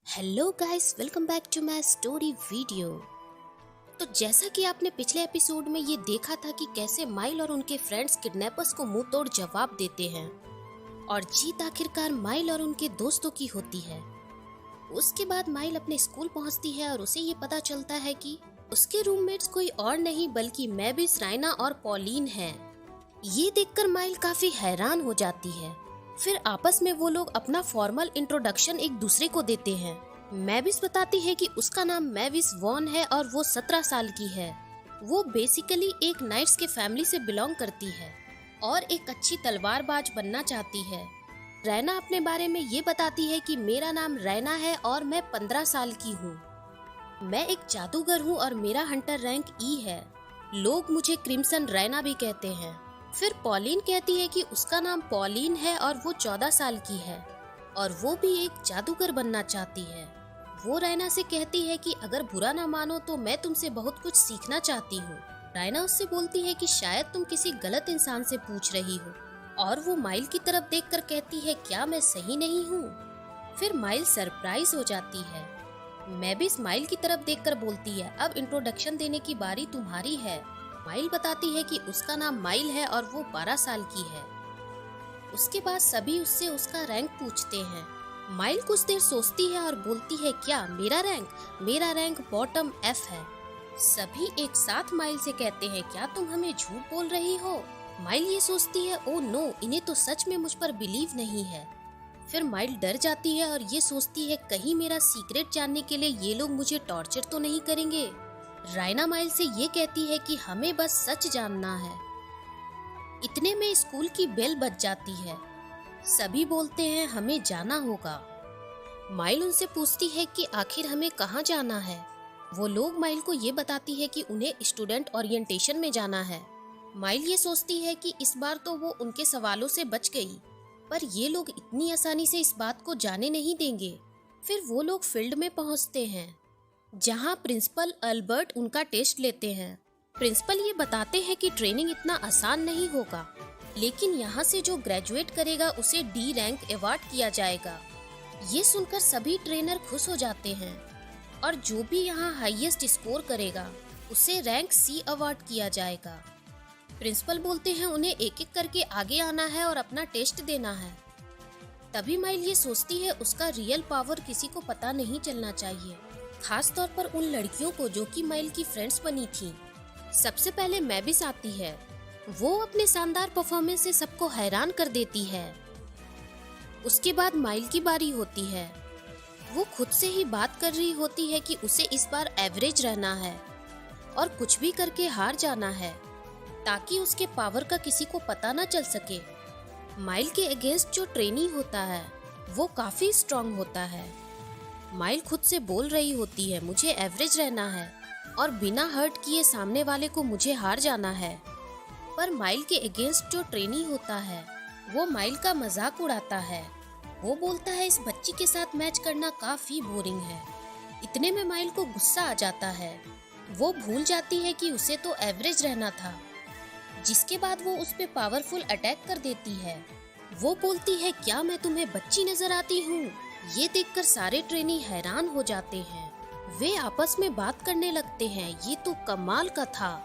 Hello guys, welcome back to my story video. तो जैसा कि आपने पिछले एपिसोड में ये देखा था कि कैसे माइल और उनके फ्रेंड्स किडनैपर्स को मुंह तोड़ जवाब देते हैं और जीत आखिरकार माइल और उनके दोस्तों की होती है। उसके बाद माइल अपने स्कूल पहुंचती है और उसे ये पता चलता है कि उसके रूममेट्स कोई और नहीं बल्कि मैविस, रायना और पॉलिन हैं। ये देखकर माइल काफी हैरान हो जाती है। फिर आपस में वो लोग अपना फॉर्मल इंट्रोडक्शन एक दूसरे को देते हैं। मैविस बताती है कि उसका नाम मैविस वॉन है और वो 17 साल की है। वो बेसिकली एक नाइट्स के फैमिली से बिलोंग करती है और एक अच्छी तलवारबाज बनना चाहती है। रैना अपने बारे में ये बताती है कि मेरा नाम रैना है और मैं 15 साल की हूँ। मैं एक जादूगर हूँ और मेरा हंटर रैंक ई है। लोग मुझे क्रिम्सन रैना भी कहते हैं। फिर पॉलिन कहती है कि उसका नाम पॉलिन है और वो 14 साल की है और वो भी एक जादूगर बनना चाहती है। वो रैना से कहती है कि अगर बुरा ना मानो तो मैं तुमसे बहुत कुछ सीखना चाहती हूँ। रैना उससे बोलती है कि शायद तुम किसी गलत इंसान से पूछ रही हो और वो माइल की तरफ देखकर कहती है, क्या मैं सही नहीं हूँ? फिर माइल सरप्राइज हो जाती है। मैं भी माइल की तरफ देखकर बोलती है, अब इंट्रोडक्शन देने की बारी तुम्हारी है। माइल बताती है कि उसका नाम माइल है और वो 12 साल की है। उसके बाद सभी उससे उसका रैंक पूछते हैं। माइल कुछ देर सोचती है और बोलती है, क्या मेरा रैंक बॉटम F है। सभी एक साथ माइल से कहते हैं, क्या तुम हमें झूठ बोल रही हो? माइल ये सोचती है, ओ नो, इन्हें तो सच में मुझ पर बिलीव नहीं है। फिर माइल डर जाती है और ये सोचती है, कहीं मेरा सीक्रेट जानने के लिए ये लोग मुझे टॉर्चर तो नहीं करेंगे। रायना माइल से ये कहती है कि हमें बस सच जानना है। इतने में स्कूल की बेल बज जाती है। सभी बोलते हैं, हमें जाना होगा। माइल उनसे पूछती है कि आखिर हमें कहाँ जाना है। वो लोग माइल को ये बताती है कि उन्हें स्टूडेंट ओरिएंटेशन में जाना है। माइल ये सोचती है कि इस बार तो वो उनके सवालों से बच गई, पर ये लोग इतनी आसानी से इस बात को जाने नहीं देंगे। फिर वो लोग फील्ड में पहुंचते हैं जहां प्रिंसिपल अल्बर्ट उनका टेस्ट लेते हैं। प्रिंसिपल ये बताते हैं कि ट्रेनिंग इतना आसान नहीं होगा, लेकिन यहाँ से जो ग्रेजुएट करेगा उसे D रैंक अवार्ड किया जाएगा। ये सुनकर सभी ट्रेनर खुश हो जाते हैं और जो भी यहाँ हाईएस्ट स्कोर करेगा उसे रैंक C अवार्ड किया जाएगा। प्रिंसिपल बोलते हैं उन्हें एक एक करके आगे आना है और अपना टेस्ट देना है। तभी माइल ये सोचती है, उसका रियल पावर किसी को पता नहीं चलना चाहिए, खास तौर पर उन लड़कियों को जो कि माइल की फ्रेंड्स बनी थी। सबसे पहले मैविस आती है। वो अपने शानदार परफॉर्मेंस से सबको हैरान कर देती है। उसके बाद माइल की बारी होती है। वो खुद से ही बात कर रही होती है कि उसे इस बार एवरेज रहना है और कुछ भी करके हार जाना है ताकि उसके पावर का किसी को पता न चल सके। माइल के अगेंस्ट जो ट्रेनी होता है वो काफी स्ट्रांग होता है। माइल खुद से बोल रही होती है, मुझे एवरेज रहना है और बिना हर्ट किए सामने वाले को मुझे हार जाना है। पर माइल के अगेंस्ट जो ट्रेनी होता है वो माइल का मजाक उड़ाता है। वो बोलता है, इस बच्ची के साथ मैच करना काफी बोरिंग है। इतने में माइल को गुस्सा आ जाता है। वो भूल जाती है कि उसे तो एवरेज रहना था, जिसके बाद वो उस पे पावरफुल अटैक कर देती है। वो बोलती है, क्या मैं तुम्हें बच्ची नजर आती हूँ? ये देखकर सारे ट्रेनी हैरान हो जाते हैं। वे आपस में बात करने लगते हैं, ये तो कमाल का था।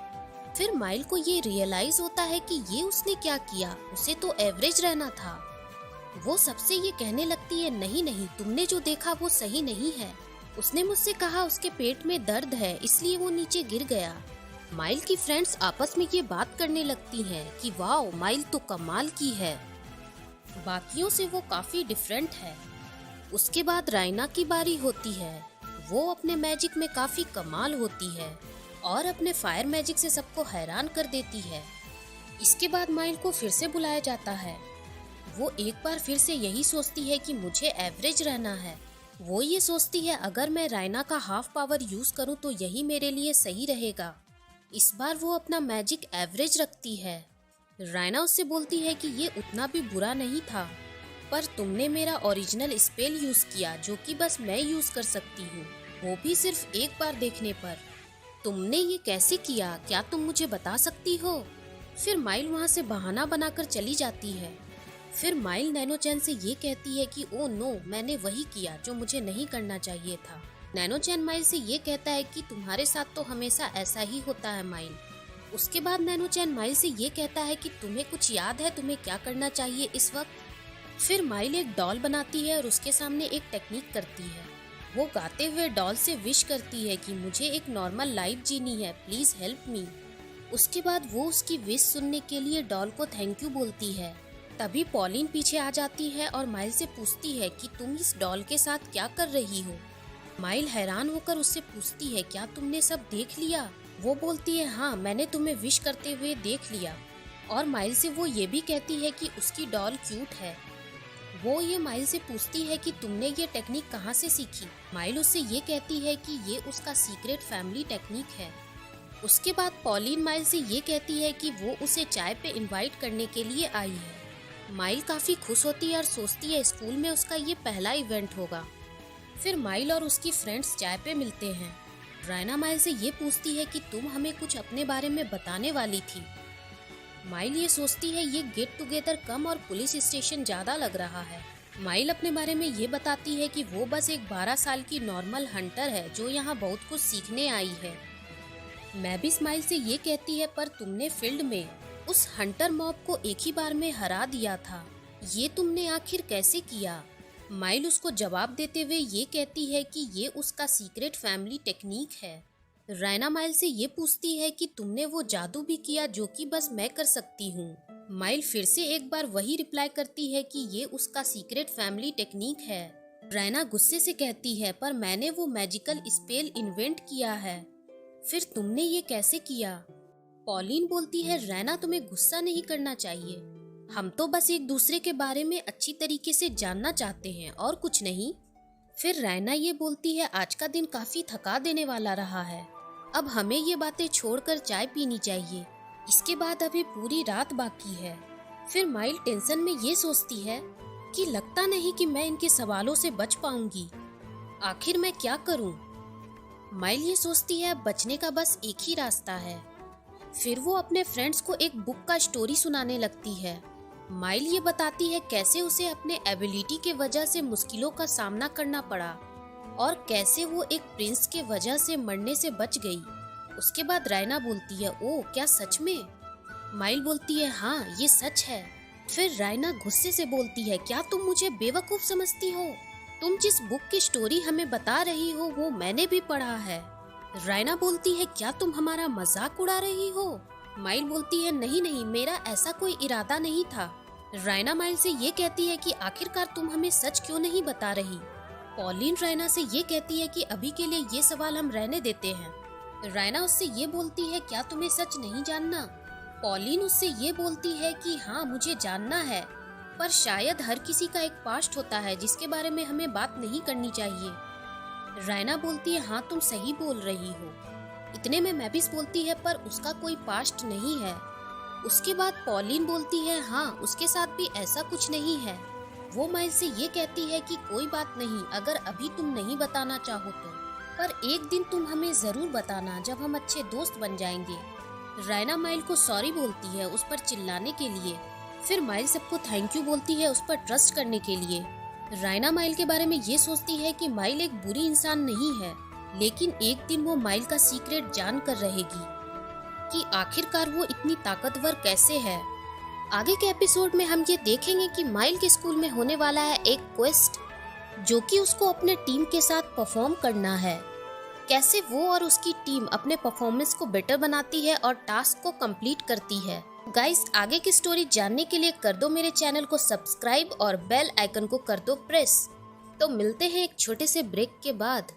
फिर माइल को ये रियलाइज होता है कि ये उसने क्या किया, उसे तो एवरेज रहना था। वो सबसे ये कहने लगती है, नहीं नहीं, तुमने जो देखा वो सही नहीं है। उसने मुझसे कहा उसके पेट में दर्द है इसलिए वो नीचे गिर गया। माइल की फ्रेंड्स आपस में ये बात करने लगती हैं कि वाओ, माइल तो कमाल की है, बाकियों से वो काफी डिफरेंट है। उसके बाद रायना की बारी होती है। वो अपने मैजिक में काफी कमाल होती है और अपने फायर मैजिक से सबको हैरान कर देती है। इसके बाद माइल को फिर से बुलाया जाता है। वो एक बार फिर से यही सोचती है कि मुझे एवरेज रहना है। वो ये सोचती है, अगर मैं रायना का हाफ पावर यूज करूं तो यही मेरे लिए सही रहेगा। इस बार वो अपना मैजिक एवरेज रखती है। रायना उससे बोलती है कि ये उतना भी बुरा नहीं था, पर तुमने मेरा ओरिजिनल स्पेल यूज किया जो कि बस मैं यूज कर सकती हूँ, वो भी सिर्फ एक बार देखने पर। तुमने ये कैसे किया, क्या तुम मुझे बता सकती हो? फिर माइल वहाँ से बहाना बनाकर चली जाती है। फिर माइल नैनो-चैन से ये कहती है कि ओ नो, मैंने वही किया जो मुझे नहीं करना चाहिए था। नैनो-चैन माइल से ये कहता है कि तुम्हारे साथ तो हमेशा ऐसा ही होता है माइल। उसके बाद नैनो-चैन माइल से ये कहता है कि तुम्हें कुछ याद है तुम्हें क्या करना चाहिए इस वक्त। फिर माइल एक डॉल बनाती है और उसके सामने एक टेक्निक करती है। वो गाते हुए डॉल से विश करती है कि मुझे एक नॉर्मल लाइफ जीनी है, प्लीज हेल्प मी। उसके बाद वो उसकी विश सुनने के लिए डॉल को थैंक यू बोलती है। तभी पॉलिन पीछे आ जाती है और माइल से पूछती है कि तुम इस डॉल के साथ क्या कर रही हो। माइल हैरान होकर उससे पूछती है क्या तुमने सब देख लिया। वो बोलती है हाँ, मैंने तुम्हें विश करते हुए देख लिया। और माइल से वो ये भी कहती है कि उसकी डॉल क्यूट है। वो ये माइल से पूछती है कि तुमने ये टेक्निक कहाँ से सीखी। माइल उससे ये कहती है कि ये उसका सीक्रेट फैमिली टेक्निक है। उसके बाद पॉलिन माइल से ये कहती है कि वो उसे चाय पे इनवाइट करने के लिए आई है। माइल काफी खुश होती है और सोचती है स्कूल में उसका ये पहला इवेंट होगा। फिर माइल और उसकी फ्रेंड्स चाय पे मिलते हैं। रायना माइल से ये पूछती है कि तुम हमें कुछ अपने बारे में बताने वाली थी। माइल ये सोचती है ये गेट टुगेदर कम और पुलिस स्टेशन ज्यादा लग रहा है। माइल अपने बारे में ये बताती है कि वो बस एक 12 साल की नॉर्मल हंटर है जो यहाँ बहुत कुछ सीखने आई है। मैबिस माइल से ये कहती है पर तुमने फील्ड में उस हंटर मॉब को एक ही बार में हरा दिया था, ये तुमने आखिर कैसे किया। माइल उसको जवाब देते हुए ये कहती है कि ये उसका सीक्रेट फैमिली टेक्निक है। रायना माइल से ये पूछती है कि तुमने वो जादू भी किया जो कि बस मैं कर सकती हूँ। माइल फिर से एक बार वही रिप्लाई करती है कि ये उसका सीक्रेट फैमिली टेक्निक है। रायना गुस्से से कहती है पर मैंने वो मैजिकल स्पेल इन्वेंट किया है। फिर तुमने ये कैसे किया। पॉलिन बोलती है रैना तुम्हें गुस्सा नहीं करना चाहिए, हम तो बस एक दूसरे के बारे में अच्छी तरीके से जानना चाहते हैं और कुछ नहीं। फिर रैना ये बोलती है आज का दिन काफी थका देने वाला रहा है, अब हमें ये बातें छोड़कर चाय पीनी चाहिए, इसके बाद अभी पूरी रात बाकी है। फिर माइल टेंशन में ये सोचती है कि लगता नहीं कि मैं इनके सवालों से बच पाऊंगी, आखिर मैं क्या करूं। माइल ये सोचती है बचने का बस एक ही रास्ता है। फिर वो अपने फ्रेंड्स को एक बुक का स्टोरी सुनाने लगती है। माइल ये बताती है कैसे उसे अपने एबिलिटी के वजह से मुश्किलों का सामना करना पड़ा और कैसे वो एक प्रिंस के वजह से मरने से बच गई। उसके बाद रायना बोलती है ओ क्या सच में। माइल बोलती है हाँ ये सच है। फिर रायना गुस्से से बोलती है क्या तुम मुझे बेवकूफ समझती हो, तुम जिस बुक की स्टोरी हमें बता रही हो वो मैंने भी पढ़ा है। रायना बोलती है क्या तुम हमारा मजाक उड़ा रही हो। माइल बोलती है नहीं नहीं, मेरा ऐसा कोई इरादा नहीं था। रायना माइल से ये कहती है कि आखिरकार तुम हमें सच क्यों नहीं बता रही। पॉलिन रायना से ये कहती है कि अभी के लिए ये सवाल हम रहने देते हैं। रायना उससे ये बोलती है क्या तुम्हें सच नहीं जानना। पॉलिन उससे ये बोलती है कि हाँ मुझे जानना है, पर शायद हर किसी का एक पास्ट होता है जिसके बारे में हमें बात नहीं करनी चाहिए। रायना बोलती है हाँ तुम सही बोल रही हो। इतने में मैबिस बोलती है पर उसका कोई पास्ट नहीं है। उसके बाद पॉलिन बोलती है हाँ उसके साथ भी ऐसा कुछ नहीं है। वो माइल से ये कहती है कि कोई बात नहीं, अगर अभी तुम नहीं बताना चाहो तो, पर एक दिन तुम हमें जरूर बताना जब हम अच्छे दोस्त बन जाएंगे। रायना माइल को सॉरी बोलती है उस पर चिल्लाने के लिए। फिर माइल सबको थैंक यू बोलती है उस पर ट्रस्ट करने के लिए। रायना माइल के बारे में ये सोचती है कि माइल एक बुरी इंसान नहीं है, लेकिन एक दिन वो माइल का सीक्रेट जान कर रहेगी कि आखिरकार वो इतनी ताकतवर कैसे है। आगे के एपिसोड में हम ये देखेंगे कि माइल के स्कूल में होने वाला है एक क्वेस्ट जो कि उसको अपने टीम के साथ परफॉर्म करना है। कैसे वो और उसकी टीम अपने परफॉर्मेंस को बेटर बनाती है और टास्क को कंप्लीट करती है। गाइस आगे की स्टोरी जानने के लिए कर दो मेरे चैनल को सब्सक्राइब और बेल आइकन को कर दो प्रेस। तो मिलते हैं एक छोटे से ब्रेक के बाद।